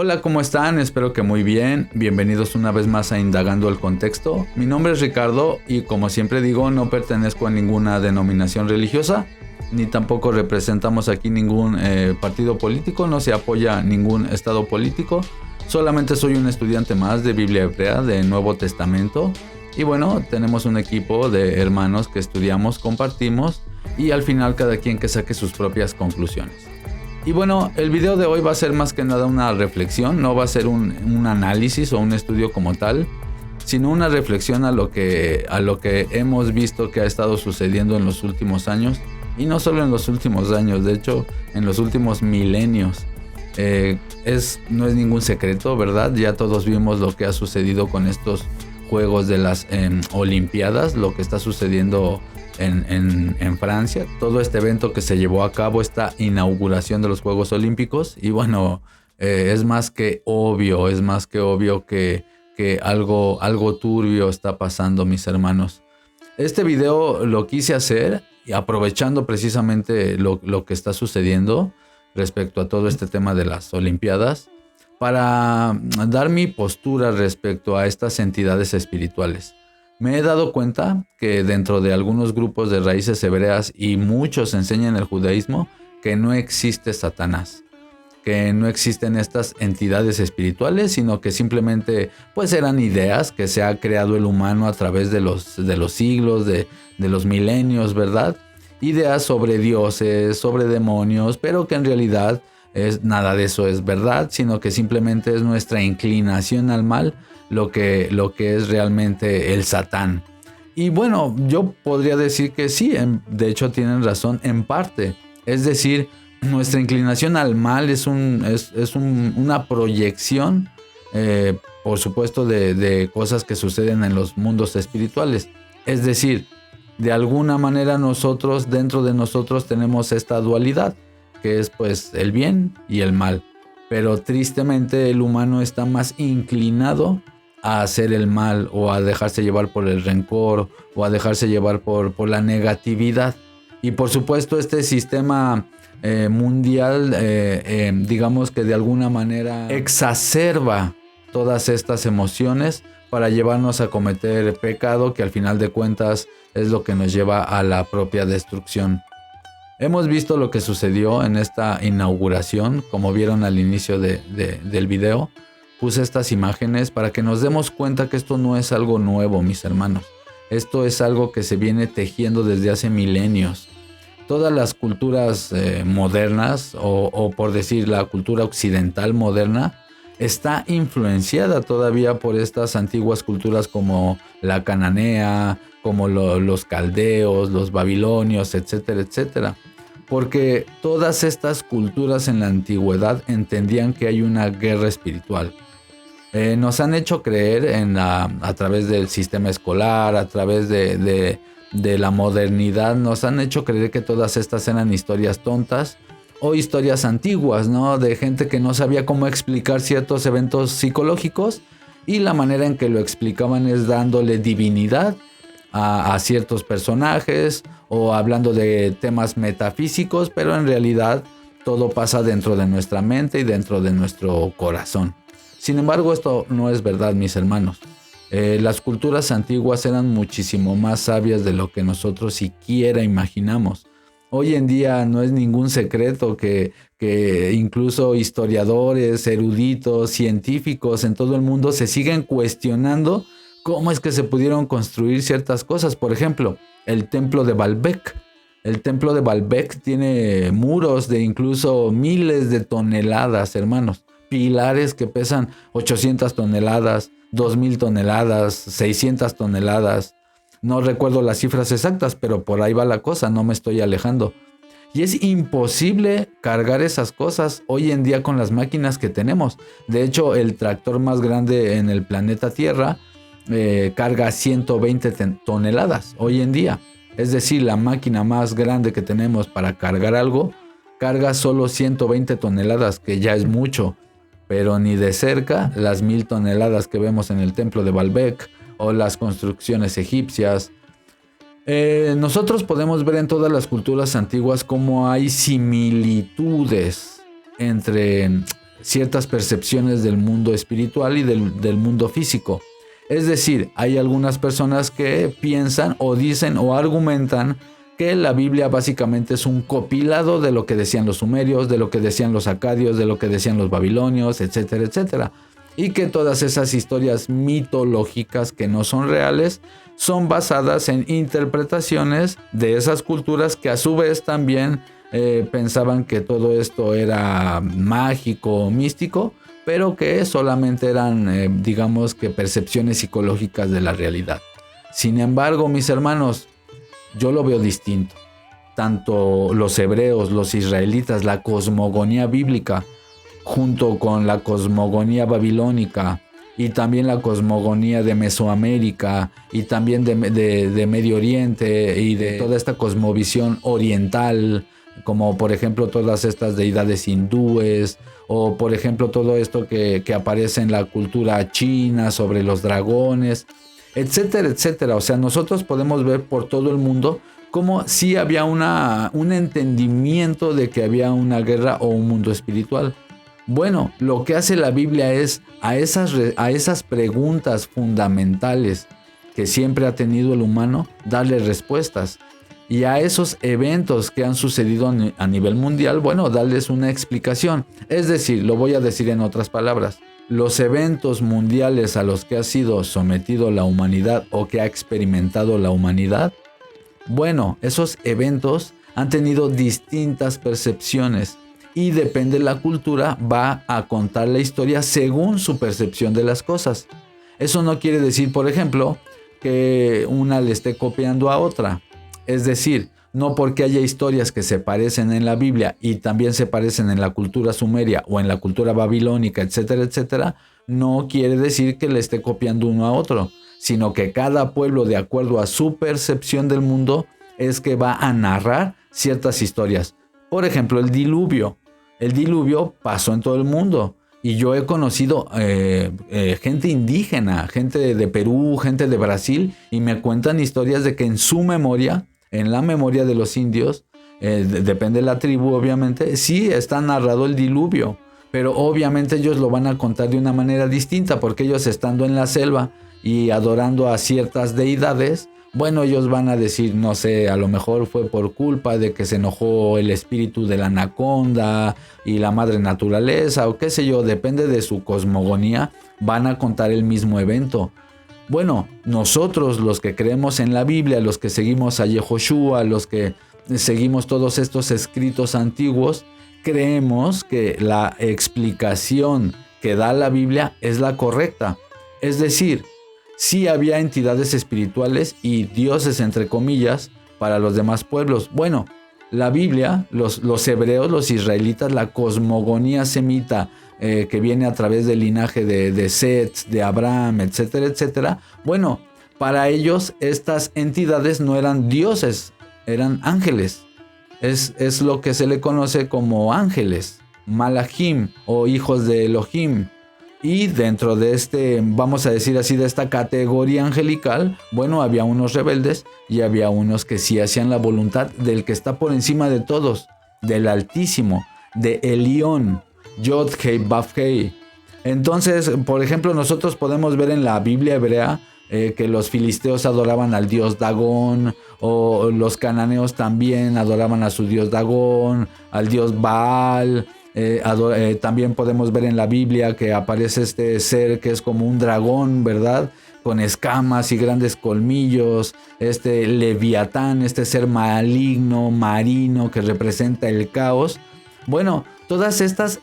Hola, ¿cómo están? Espero que muy bien. Bienvenidos una vez más a Indagando el Contexto. Mi nombre es Ricardo y como siempre digo, no pertenezco a ninguna denominación religiosa, ni tampoco representamos aquí ningún partido político, no se apoya ningún estado político. Solamente soy un estudiante más de Biblia hebrea, de Nuevo Testamento. Y bueno, tenemos un equipo de hermanos que estudiamos, compartimos y al final cada quien que saque sus propias conclusiones. Y bueno, el video de hoy va a ser más que nada una reflexión, no va a ser un análisis o un estudio como tal, sino una reflexión a lo que hemos visto que ha estado sucediendo en los últimos años, y no solo en los últimos años, de hecho en los últimos milenios. No es ningún secreto, ¿verdad? Ya todos vimos lo que ha sucedido con estos juegos de las Olimpiadas, lo que está sucediendo en Francia, todo este evento que se llevó a cabo, esta inauguración de los Juegos Olímpicos. Y bueno, es más que obvio que algo turbio está pasando, mis hermanos. Este video lo quise hacer aprovechando precisamente lo que está sucediendo respecto a todo este tema de las Olimpiadas, para dar mi postura respecto a estas entidades espirituales. Me he dado cuenta que dentro de algunos grupos de raíces hebreas, y muchos enseñan el judaísmo, que no existe Satanás, que no existen estas entidades espirituales, sino que simplemente pues eran ideas que se ha creado el humano a través de los siglos, de los milenios, ¿verdad? Ideas sobre dioses, sobre demonios, pero que en realidad nada de eso es verdad, sino que simplemente es nuestra inclinación al mal lo que es realmente el Satán. Y bueno, yo podría decir que sí, de hecho tienen razón en parte. Es decir, nuestra inclinación al mal es una proyección, por supuesto, de cosas que suceden en los mundos espirituales. Es decir, de alguna manera nosotros, dentro de nosotros, tenemos esta dualidad, que es pues el bien y el mal. Pero tristemente el humano está más inclinado a hacer el mal, o a dejarse llevar por el rencor, o a dejarse llevar por la negatividad. Y por supuesto este sistema mundial, digamos que de alguna manera exacerba todas estas emociones para llevarnos a cometer pecado, que al final de cuentas es lo que nos lleva a la propia destrucción. Hemos visto lo que sucedió en esta inauguración, como vieron al inicio del video. Puse estas imágenes para que nos demos cuenta que esto no es algo nuevo, mis hermanos. Esto es algo que se viene tejiendo desde hace milenios. Todas las culturas modernas, o por decir la cultura occidental moderna, está influenciada todavía por estas antiguas culturas como la cananea, como los caldeos, los babilonios, etcétera, etcétera. Porque todas estas culturas en la antigüedad entendían que hay una guerra espiritual. Nos han hecho creer a través del sistema escolar, a través de la modernidad, nos han hecho creer que todas estas eran historias tontas o historias antiguas, ¿no? De gente que no sabía cómo explicar ciertos eventos psicológicos, y la manera en que lo explicaban es dándole divinidad a ciertos personajes, o hablando de temas metafísicos, pero en realidad todo pasa dentro de nuestra mente y dentro de nuestro corazón. Sin embargo, esto no es verdad, mis hermanos. Las culturas antiguas eran muchísimo más sabias de lo que nosotros siquiera imaginamos. Hoy en día no es ningún secreto que incluso historiadores, eruditos, científicos en todo el mundo se siguen cuestionando cómo es que se pudieron construir ciertas cosas. Por ejemplo, el templo de Baalbek. El templo de Baalbek tiene muros de incluso miles de toneladas, hermanos. Pilares que pesan 800 toneladas, 2000 toneladas, 600 toneladas. No recuerdo las cifras exactas, pero por ahí va la cosa, no me estoy alejando. Y es imposible cargar esas cosas hoy en día con las máquinas que tenemos. De hecho, el tractor más grande en el planeta Tierra carga 120 toneladas hoy en día. Es decir, la máquina más grande que tenemos para cargar algo carga solo 120 toneladas, que ya es mucho. Pero ni de cerca las 1000 toneladas que vemos en el templo de Baalbek o las construcciones egipcias. Nosotros podemos ver en todas las culturas antiguas cómo hay similitudes entre ciertas percepciones del mundo espiritual y del mundo físico. Es decir, hay algunas personas que piensan o dicen o argumentan que la Biblia básicamente es un compilado de lo que decían los sumerios, de lo que decían los acadios, de lo que decían los babilonios, etcétera, etcétera. Y que todas esas historias mitológicas que no son reales son basadas en interpretaciones de esas culturas que a su vez también pensaban que todo esto era mágico o místico, pero que solamente eran, digamos que percepciones psicológicas de la realidad. Sin embargo, mis hermanos, yo lo veo distinto. Tanto los hebreos, los israelitas, la cosmogonía bíblica, junto con la cosmogonía babilónica y también la cosmogonía de Mesoamérica y también de Medio Oriente y de toda esta cosmovisión oriental, como por ejemplo todas estas deidades hindúes o por ejemplo todo esto que aparece en la cultura china sobre los dragones, etcétera, etcétera. O sea, nosotros podemos ver por todo el mundo como si había un entendimiento de que había una guerra o un mundo espiritual. Bueno, lo que hace la Biblia es a esas preguntas fundamentales que siempre ha tenido el humano, darle respuestas. Y a esos eventos que han sucedido a nivel mundial, bueno, darles una explicación. Es decir, lo voy a decir en otras palabras. Los eventos mundiales a los que ha sido sometido la humanidad o que ha experimentado la humanidad, bueno, esos eventos han tenido distintas percepciones y depende de la cultura, va a contar la historia según su percepción de las cosas. Eso no quiere decir, por ejemplo, que una le esté copiando a otra. Es decir, no porque haya historias que se parecen en la Biblia y también se parecen en la cultura sumeria o en la cultura babilónica, etcétera, etcétera, no quiere decir que le esté copiando uno a otro, sino que cada pueblo, de acuerdo a su percepción del mundo, es que va a narrar ciertas historias. Por ejemplo, el diluvio. El diluvio pasó en todo el mundo. Y yo he conocido gente indígena, gente de Perú, gente de Brasil, y me cuentan historias de que en su memoria, en la memoria de los indios, depende de la tribu obviamente, sí está narrado el diluvio, pero obviamente ellos lo van a contar de una manera distinta, porque ellos estando en la selva y adorando a ciertas deidades, bueno, ellos van a decir, no sé, a lo mejor fue por culpa de que se enojó el espíritu de la anaconda y la madre naturaleza, o qué sé yo, depende de su cosmogonía, van a contar el mismo evento. Bueno, nosotros los que creemos en la Biblia, los que seguimos a Yehoshua, los que seguimos todos estos escritos antiguos, creemos que la explicación que da la Biblia es la correcta. Es decir, sí había entidades espirituales y dioses, entre comillas, para los demás pueblos. Bueno, la Biblia, los hebreos, los israelitas, la cosmogonía semita que viene a través del linaje de Set, de Abraham, etcétera, etcétera. Bueno, para ellos estas entidades no eran dioses, eran ángeles. Es lo que se le conoce como ángeles, malachim o hijos de Elohim. Y dentro de vamos a decir así, de esta categoría angelical, bueno, había unos rebeldes y había unos que sí hacían la voluntad del que está por encima de todos, del Altísimo, de Elión, Yod-Hei, Vav-Hei. Entonces, por ejemplo, nosotros podemos ver en la Biblia hebrea que los filisteos adoraban al dios Dagón, o los cananeos también adoraban a su dios Dagón, al dios Baal. También podemos ver en la Biblia que aparece este ser que es como un dragón, ¿verdad? Con escamas y grandes colmillos, este leviatán, este ser maligno, marino que representa el caos. Bueno, todas estas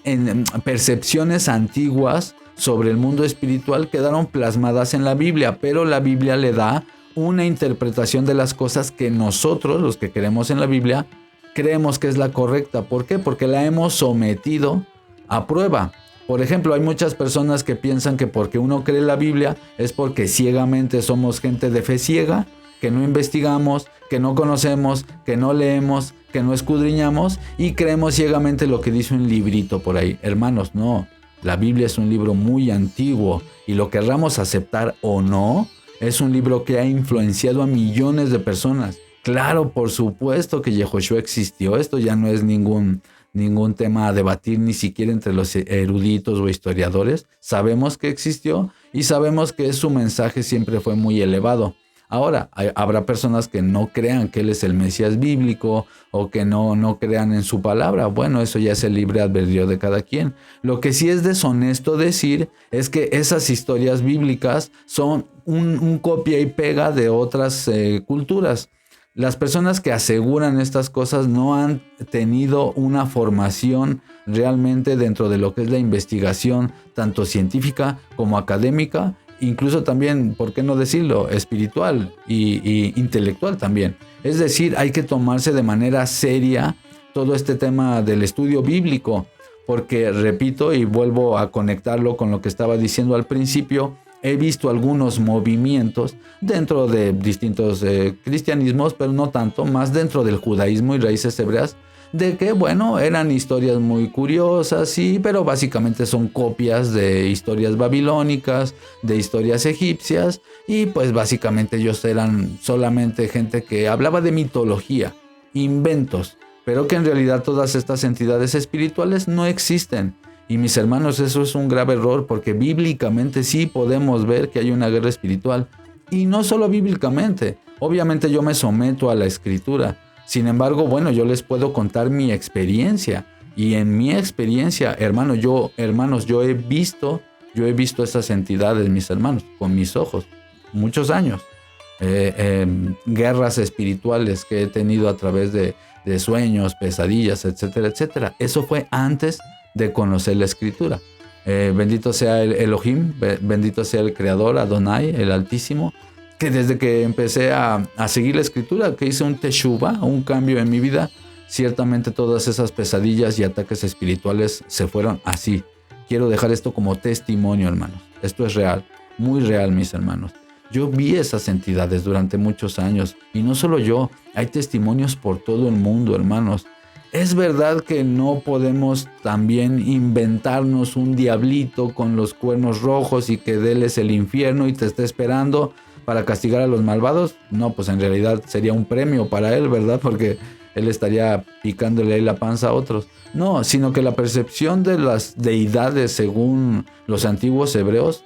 percepciones antiguas sobre el mundo espiritual quedaron plasmadas en la Biblia, pero la Biblia le da una interpretación de las cosas que nosotros, los que creemos en la Biblia, creemos que es la correcta. ¿Por qué? Porque la hemos sometido a prueba. Por ejemplo, hay muchas personas que piensan que porque uno cree la Biblia es porque ciegamente somos gente de fe ciega, que no investigamos, que no conocemos, que no leemos, que no escudriñamos y creemos ciegamente lo que dice un librito por ahí. Hermanos, no. La Biblia es un libro muy antiguo y lo querramos aceptar o no, es un libro que ha influenciado a millones de personas. Claro, por supuesto que Yehoshua existió. Esto ya no es ningún ningún tema a debatir, ni siquiera entre los eruditos o historiadores. Sabemos que existió y sabemos que su mensaje siempre fue muy elevado. Ahora, habrá personas que no crean que él es el Mesías bíblico o que no crean en su palabra. Bueno, eso ya es el libre albedrío de cada quien. Lo que sí es deshonesto decir es que esas historias bíblicas son un copia y pega de otras culturas. Las personas que aseguran estas cosas no han tenido una formación realmente dentro de lo que es la investigación, tanto científica como académica, incluso también, ¿por qué no decirlo?, espiritual y intelectual también. Es decir, hay que tomarse de manera seria todo este tema del estudio bíblico, porque repito y vuelvo a conectarlo con lo que estaba diciendo al principio, he visto algunos movimientos dentro de distintos cristianismos, pero no tanto, más dentro del judaísmo y raíces hebreas, de que, bueno, eran historias muy curiosas, sí, pero básicamente son copias de historias babilónicas, de historias egipcias, y pues básicamente ellos eran solamente gente que hablaba de mitología, inventos, pero que en realidad todas estas entidades espirituales no existen. Y mis hermanos, eso es un grave error, porque bíblicamente sí podemos ver que hay una guerra espiritual, y no solo bíblicamente, obviamente yo me someto a la escritura. Sin embargo, bueno, yo les puedo contar mi experiencia. Y en mi experiencia, hermanos, yo he visto esas entidades, mis hermanos, con mis ojos, muchos años. Guerras espirituales que he tenido a través de sueños, pesadillas, etcétera, etcétera. Eso fue antes de conocer la escritura. Bendito sea el Elohim, bendito sea el Creador, Adonai, el Altísimo, que desde que empecé a seguir la escritura, que hice un teshuva, un cambio en mi vida, ciertamente todas esas pesadillas y ataques espirituales se fueron así. Quiero dejar esto como testimonio, hermanos. Esto es real, muy real, mis hermanos. Yo vi esas entidades durante muchos años, y no solo yo, hay testimonios por todo el mundo, hermanos. Es verdad que no podemos también inventarnos un diablito con los cuernos rojos y que de él es el infierno y te está esperando para castigar a los malvados. No, pues en realidad sería un premio para él, ¿verdad? Porque él estaría picándole ahí la panza a otros. No, sino que la percepción de las deidades según los antiguos hebreos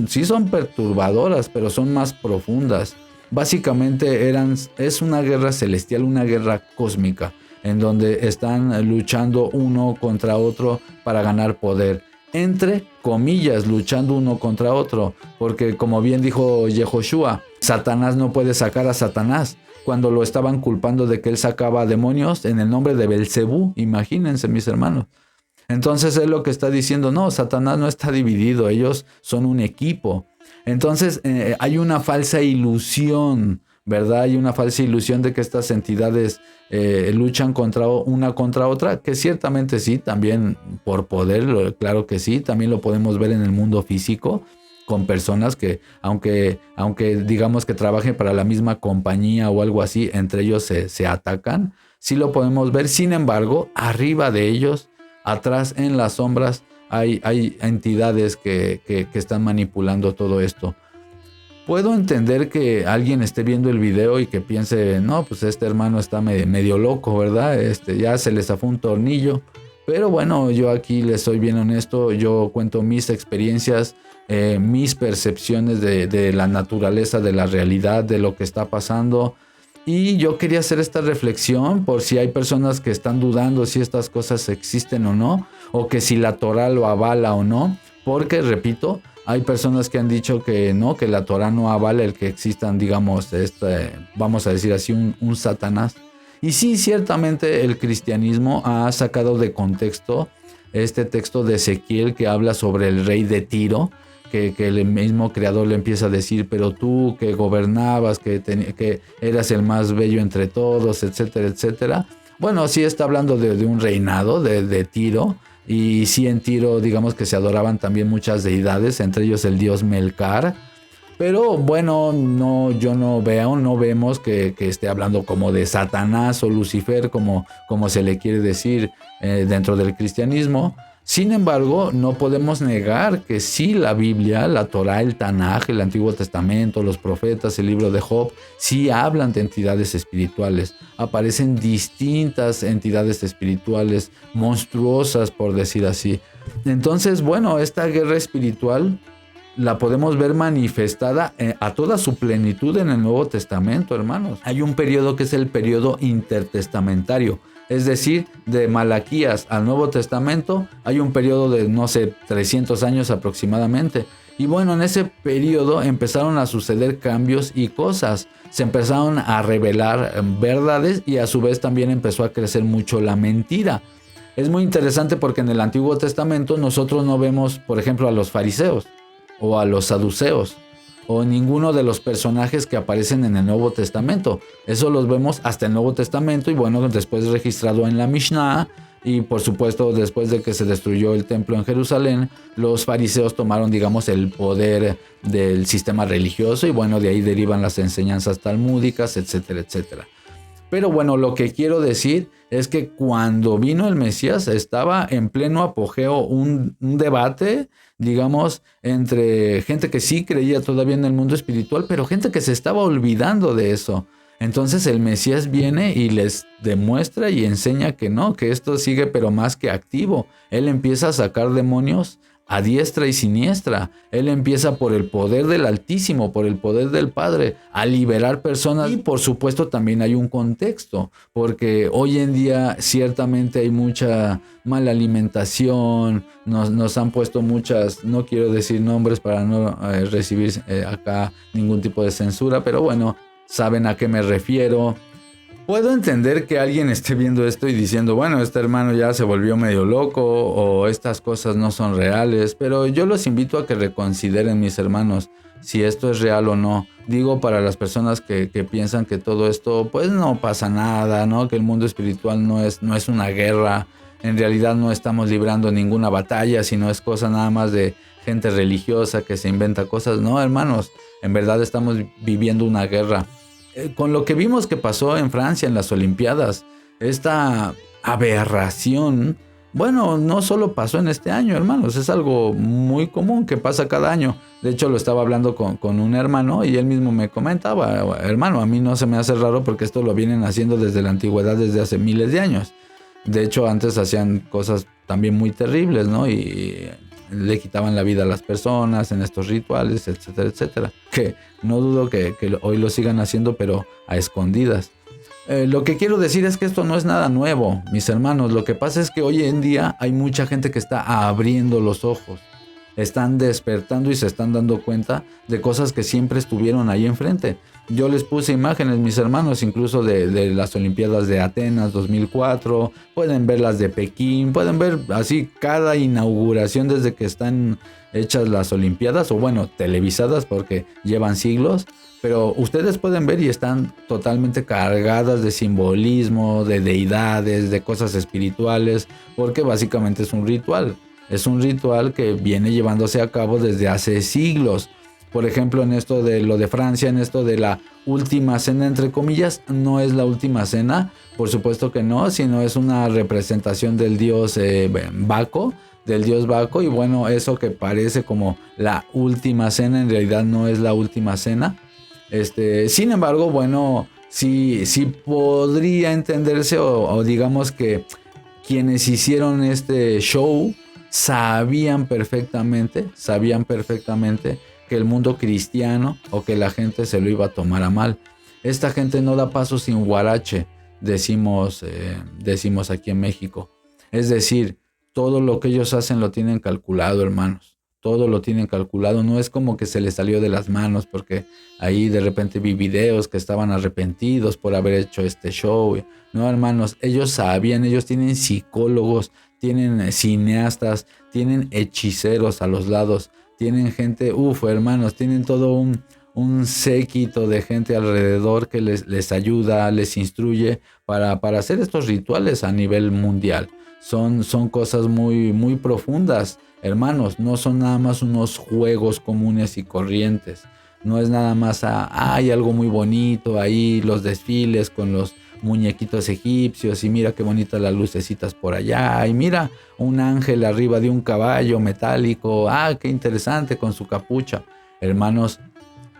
sí son perturbadoras, pero son más profundas. Básicamente es una guerra celestial, una guerra cósmica, en donde están luchando uno contra otro para ganar poder. Entre comillas, luchando uno contra otro, porque como bien dijo Yehoshua, Satanás no puede sacar a Satanás, cuando lo estaban culpando de que él sacaba demonios en el nombre de Belcebú. Imagínense, mis hermanos. Entonces él lo que está diciendo, no, Satanás no está dividido, ellos son un equipo. Entonces hay una falsa ilusión, ¿verdad? Hay una falsa ilusión de que estas entidades luchan una contra otra, que ciertamente sí, también por poder, claro que sí, también lo podemos ver en el mundo físico, con personas que, aunque digamos que trabajen para la misma compañía o algo así, entre ellos se atacan, sí lo podemos ver. Sin embargo, arriba de ellos, atrás en las sombras, hay entidades que están manipulando todo esto. Puedo entender que alguien esté viendo el video y que piense, no, pues este hermano está medio loco, ¿verdad? Ya se le zafó un tornillo. Pero bueno, yo aquí les soy bien honesto, yo cuento mis experiencias, mis percepciones de la naturaleza, de la realidad, de lo que está pasando. Y yo quería hacer esta reflexión por si hay personas que están dudando si estas cosas existen o no, o que si la Torah lo avala o no, porque, repito, hay personas que han dicho que no, que la Torah no avala el que existan, digamos, vamos a decir así, un Satanás. Y sí, ciertamente el cristianismo ha sacado de contexto este texto de Ezequiel que habla sobre el rey de Tiro, que el mismo creador le empieza a decir, pero tú que gobernabas, que eras el más bello entre todos, etcétera, etcétera. Bueno, sí está hablando de un reinado de Tiro, y sí en Tiro digamos que se adoraban también muchas deidades, entre ellos el dios Melcar. Pero bueno, yo no vemos que esté hablando como de Satanás o Lucifer, como se le quiere decir dentro del cristianismo. Sin embargo, no podemos negar que sí la Biblia, la Torá, el Tanaj, el Antiguo Testamento, los profetas, el libro de Job, sí hablan de entidades espirituales. Aparecen distintas entidades espirituales, monstruosas por decir así. Entonces, bueno, esta guerra espiritual la podemos ver manifestada a toda su plenitud en el Nuevo Testamento, hermanos. Hay un periodo que es el periodo intertestamentario. Es decir, de Malaquías al Nuevo Testamento hay un periodo de, 300 años aproximadamente. Y bueno, en ese periodo empezaron a suceder cambios y cosas. Se empezaron a revelar verdades y a su vez también empezó a crecer mucho la mentira. Es muy interesante porque en el Antiguo Testamento nosotros no vemos, por ejemplo, a los fariseos o a los saduceos, o ninguno de los personajes que aparecen en el Nuevo Testamento. Eso los vemos hasta el Nuevo Testamento y bueno, después registrado en la Mishnah y por supuesto después de que se destruyó el templo en Jerusalén, los fariseos tomaron, digamos, el poder del sistema religioso y bueno, de ahí derivan las enseñanzas talmúdicas, etcétera, etcétera. Pero bueno, lo que quiero decir es que cuando vino el Mesías estaba en pleno apogeo un debate, digamos, entre gente que sí creía todavía en el mundo espiritual, pero gente que se estaba olvidando de eso. Entonces el Mesías viene y les demuestra y enseña que no, que esto sigue pero más que activo. Él empieza a sacar demonios a diestra y siniestra. Él empieza por el poder del Altísimo, por el poder del Padre, a liberar personas. Y por supuesto también hay un contexto, porque hoy en día ciertamente hay mucha mala alimentación, nos han puesto muchas, no quiero decir nombres para no recibir acá ningún tipo de censura, pero bueno, saben a qué me refiero. Puedo entender que alguien esté viendo esto y diciendo, bueno, este hermano ya se volvió medio loco o estas cosas no son reales, pero yo los invito a que reconsideren, mis hermanos, si esto es real o no. Digo para las personas que piensan que todo esto, pues no pasa nada, ¿no? Que el mundo espiritual no es una guerra, en realidad no estamos librando ninguna batalla, sino es cosa nada más de gente religiosa que se inventa cosas. No, hermanos, en verdad estamos viviendo una guerra. Con lo que vimos que pasó en Francia en las Olimpiadas, esta aberración, bueno, no solo pasó en este año, hermanos, es algo muy común que pasa cada año. De hecho, lo estaba hablando con un hermano y él mismo me comentaba, hermano, a mí no se me hace raro porque esto lo vienen haciendo desde la antigüedad, desde hace miles de años. De hecho, antes hacían cosas también muy terribles, ¿no? Y le quitaban la vida a las personas en estos rituales, etcétera, etcétera. Que no dudo que hoy lo sigan haciendo, pero a escondidas. Lo que quiero decir es que esto no es nada nuevo, mis hermanos. Lo que pasa es que hoy en día hay mucha gente que está abriendo los ojos. Están despertando y se están dando cuenta de cosas que siempre estuvieron ahí enfrente. Yo les puse imágenes, mis hermanos, incluso de las Olimpiadas de Atenas 2004. Pueden ver las de Pekín, pueden ver así cada inauguración desde que están hechas las Olimpiadas, o bueno, televisadas porque llevan siglos. Pero ustedes pueden ver y están totalmente cargadas de simbolismo, de deidades, de cosas espirituales, porque básicamente es un ritual. Es un ritual que viene llevándose a cabo desde hace siglos. Por ejemplo, en esto de lo de Francia, en esto de la última cena, entre comillas, no es la última cena, por supuesto que no, sino es una representación del dios Baco, y bueno, eso que parece como la última cena, en realidad no es la última cena. Sin embargo, bueno, sí podría entenderse o digamos que quienes hicieron este show sabían perfectamente que el mundo cristiano o que la gente se lo iba a tomar a mal. Esta gente no da paso sin guarache, decimos aquí en México. Es decir, todo lo que ellos hacen lo tienen calculado, hermanos. Todo lo tienen calculado. No es como que se les salió de las manos, porque ahí de repente vi videos que estaban arrepentidos por haber hecho este show. No, hermanos, ellos sabían, ellos tienen psicólogos, tienen cineastas, tienen hechiceros a los lados, tienen gente, hermanos, tienen todo un séquito de gente alrededor que les ayuda, les instruye para hacer estos rituales a nivel mundial. Son cosas muy, muy profundas, hermanos, no son nada más unos juegos comunes y corrientes. No es nada más hay algo muy bonito ahí, los desfiles con los muñequitos egipcios, y mira qué bonitas las lucecitas por allá, y mira un ángel arriba de un caballo metálico, qué interesante con su capucha. Hermanos,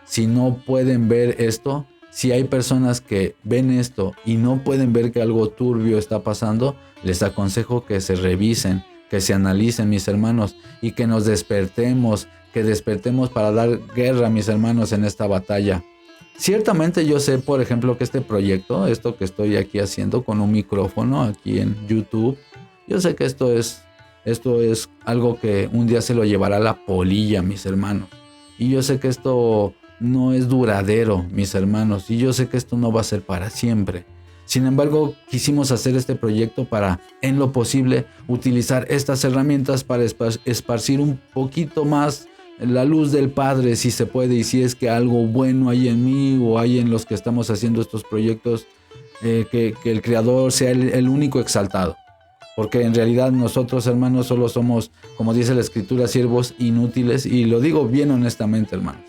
si no pueden ver esto, si hay personas que ven esto y no pueden ver que algo turbio está pasando, les aconsejo que se revisen, que se analicen, mis hermanos, y que nos despertemos, que despertemos para dar guerra, mis hermanos, en esta batalla. Ciertamente yo sé, por ejemplo, que este proyecto, esto que estoy aquí haciendo con un micrófono aquí en YouTube, yo sé que esto es algo que un día se lo llevará la polilla, mis hermanos. Y yo sé que esto no es duradero, mis hermanos, y yo sé que esto no va a ser para siempre. Sin embargo, quisimos hacer este proyecto para, en lo posible, utilizar estas herramientas para esparcir un poquito más la luz del Padre, si se puede, y si es que algo bueno hay en mí o hay en los que estamos haciendo estos proyectos, que el Creador sea el único exaltado. Porque en realidad nosotros, hermanos, solo somos, como dice la Escritura, siervos inútiles, y lo digo bien honestamente, hermanos.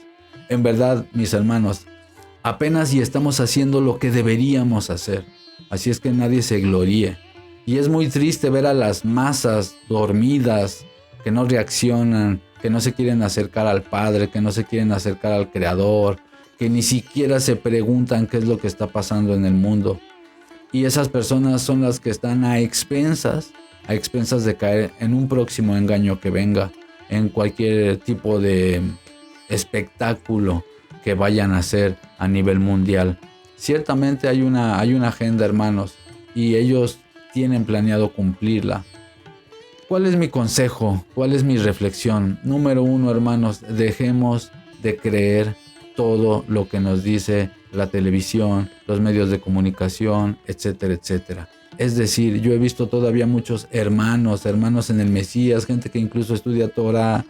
En verdad, mis hermanos, apenas y estamos haciendo lo que deberíamos hacer. Así es que nadie se gloríe. Y es muy triste ver a las masas dormidas, que no reaccionan, que no se quieren acercar al Padre, que no se quieren acercar al Creador, que ni siquiera se preguntan qué es lo que está pasando en el mundo. Y esas personas son las que están a expensas de caer en un próximo engaño que venga, en cualquier tipo de espectáculo que vayan a hacer a nivel mundial. Ciertamente hay una agenda, hermanos, y ellos tienen planeado cumplirla. ¿Cuál es mi consejo? ¿Cuál es mi reflexión? Número 1, hermanos, dejemos de creer todo lo que nos dice la televisión, los medios de comunicación, etcétera, etcétera. Es decir, yo he visto todavía muchos hermanos en el Mesías, gente que incluso estudia Torah,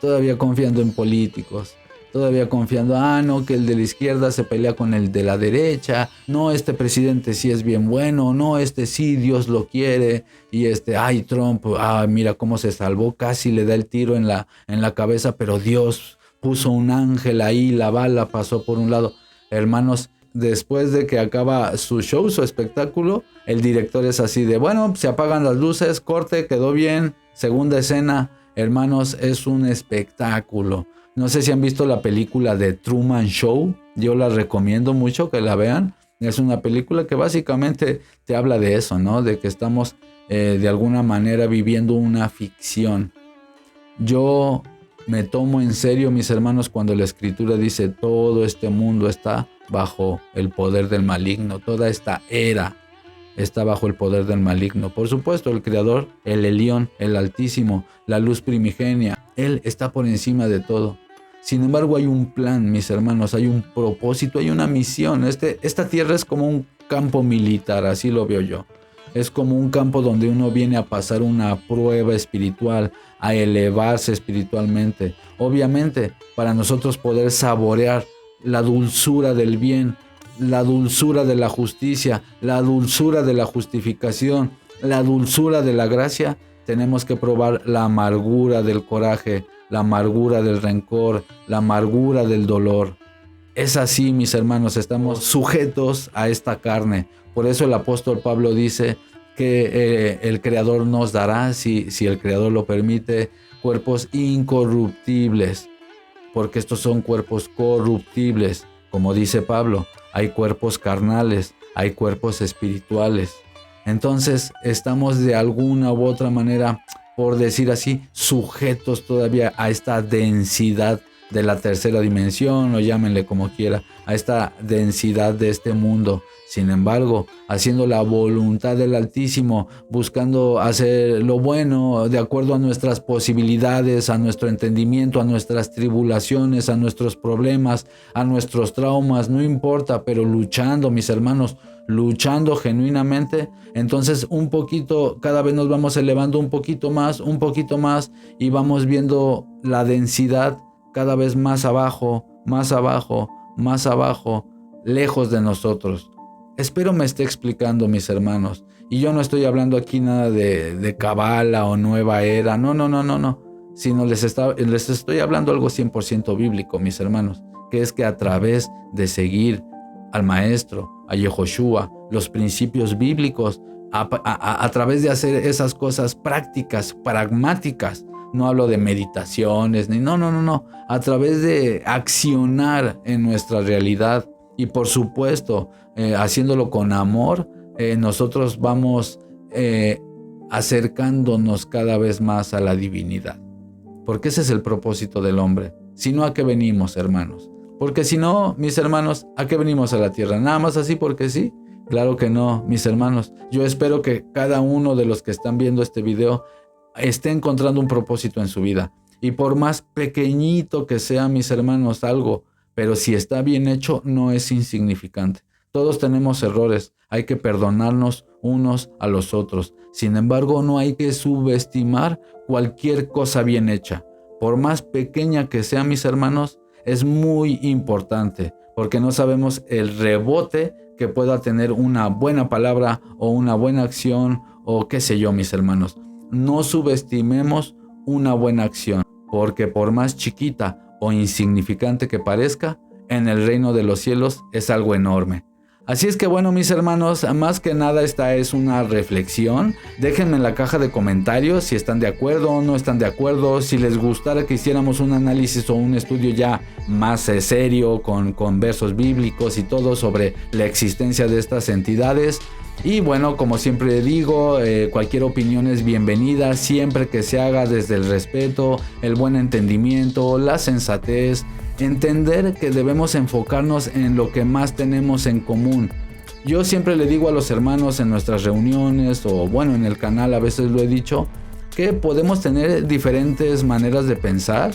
todavía confiando en políticos, todavía confiando, no, que el de la izquierda se pelea con el de la derecha, no, este presidente sí es bien bueno, no, este sí, Dios lo quiere, y Trump, mira cómo se salvó, casi le da el tiro en la cabeza, pero Dios puso un ángel ahí, la bala pasó por un lado. Hermanos, después de que acaba su show, su espectáculo, el director es así de, bueno, se apagan las luces, corte, quedó bien, segunda escena. Hermanos, es un espectáculo. No sé si han visto la película de Truman Show, yo la recomiendo mucho que la vean. Es una película que básicamente te habla de eso, ¿no? De que estamos de alguna manera viviendo una ficción. Yo me tomo en serio, mis hermanos, cuando la Escritura dice todo este mundo está bajo el poder del maligno, toda esta era está bajo el poder del maligno. Por supuesto, el Creador, el Elión, el Altísimo, la luz primigenia, Él está por encima de todo. Sin embargo, hay un plan, mis hermanos, hay un propósito, hay una misión. Esta tierra es como un campo militar, así lo veo yo. Es como un campo donde uno viene a pasar una prueba espiritual, a elevarse espiritualmente. Obviamente, para nosotros poder saborear la dulzura del bien, la dulzura de la justicia, la dulzura de la justificación, la dulzura de la gracia, tenemos que probar la amargura del coraje, la amargura del rencor, la amargura del dolor. Es así, mis hermanos, estamos sujetos a esta carne. Por eso el apóstol Pablo dice que el Creador nos dará, si el Creador lo permite, cuerpos incorruptibles, porque estos son cuerpos corruptibles. Como dice Pablo, hay cuerpos carnales, hay cuerpos espirituales. Entonces estamos de alguna u otra manera, por decir así, sujetos todavía a esta densidad de la tercera dimensión, o llámenle como quiera, a esta densidad de este mundo. Sin embargo, haciendo la voluntad del Altísimo, buscando hacer lo bueno de acuerdo a nuestras posibilidades, a nuestro entendimiento, a nuestras tribulaciones, a nuestros problemas, a nuestros traumas, no importa, pero luchando, mis hermanos, luchando genuinamente, entonces un poquito, cada vez nos vamos elevando un poquito más, y vamos viendo la densidad cada vez más abajo, más abajo, más abajo, lejos de nosotros. Espero me esté explicando, mis hermanos. Y yo no estoy hablando aquí nada de cabala o nueva era, no. Sino les estoy hablando algo 100% bíblico, mis hermanos. Que es que a través de seguir al Maestro, a Yehoshua, los principios bíblicos, a través de hacer esas cosas prácticas, pragmáticas. No hablo de meditaciones, no. A través de accionar en nuestra realidad y por supuesto, haciéndolo con amor, nosotros vamos acercándonos cada vez más a la divinidad. Porque ese es el propósito del hombre. Si no, ¿a qué venimos, hermanos? Porque si no, mis hermanos, ¿a qué venimos a la tierra? ¿Nada más así porque sí? Claro que no, mis hermanos. Yo espero que cada uno de los que están viendo este video esté encontrando un propósito en su vida. Y por más pequeñito que sea, mis hermanos, algo, pero si está bien hecho, no es insignificante. Todos tenemos errores, hay que perdonarnos unos a los otros. Sin embargo, no hay que subestimar cualquier cosa bien hecha. Por más pequeña que sea, mis hermanos, es muy importante, porque no sabemos el rebote que pueda tener una buena palabra o una buena acción o qué sé yo, mis hermanos. No subestimemos una buena acción, porque por más chiquita o insignificante que parezca, en el reino de los cielos es algo enorme. Así es que bueno, mis hermanos, más que nada esta es una reflexión. Déjenme en la caja de comentarios si están de acuerdo o no están de acuerdo, si les gustara que hiciéramos un análisis o un estudio ya más serio con versos bíblicos y todo sobre la existencia de estas entidades. Y bueno, como siempre digo, cualquier opinión es bienvenida, siempre que se haga desde el respeto, el buen entendimiento, la sensatez, entender que debemos enfocarnos en lo que más tenemos en común. Yo siempre le digo a los hermanos en nuestras reuniones, o bueno, en el canal a veces lo he dicho, que podemos tener diferentes maneras de pensar,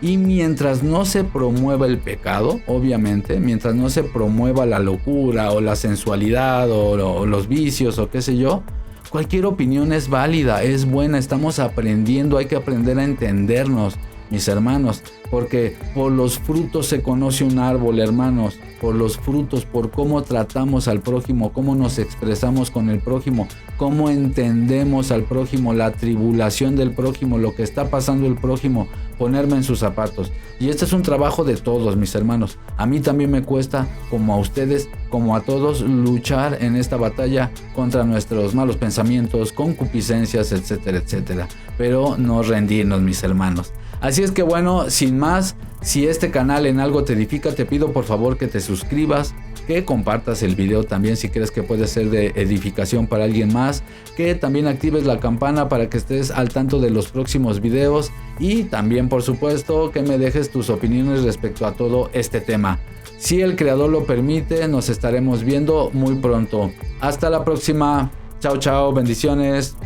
y mientras no se promueva el pecado, obviamente, mientras no se promueva la locura o la sensualidad o los vicios o qué sé yo, cualquier opinión es válida, es buena, estamos aprendiendo, hay que aprender a entendernos, mis hermanos, porque por los frutos se conoce un árbol, hermanos, por los frutos, por cómo tratamos al prójimo, cómo nos expresamos con el prójimo, cómo entendemos al prójimo, la tribulación del prójimo, lo que está pasando el prójimo, ponerme en sus zapatos. Y este es un trabajo de todos, mis hermanos. A mí también me cuesta, como a ustedes, como a todos, luchar en esta batalla contra nuestros malos pensamientos, concupiscencias, etcétera, etcétera. Pero no rendirnos, mis hermanos. Así es que bueno, sin más, si este canal en algo te edifica, te pido por favor que te suscribas, que compartas el video también si crees que puede ser de edificación para alguien más, que también actives la campana para que estés al tanto de los próximos videos y también por supuesto que me dejes tus opiniones respecto a todo este tema. Si el creador lo permite, nos estaremos viendo muy pronto. Hasta la próxima. Chao, chao, bendiciones.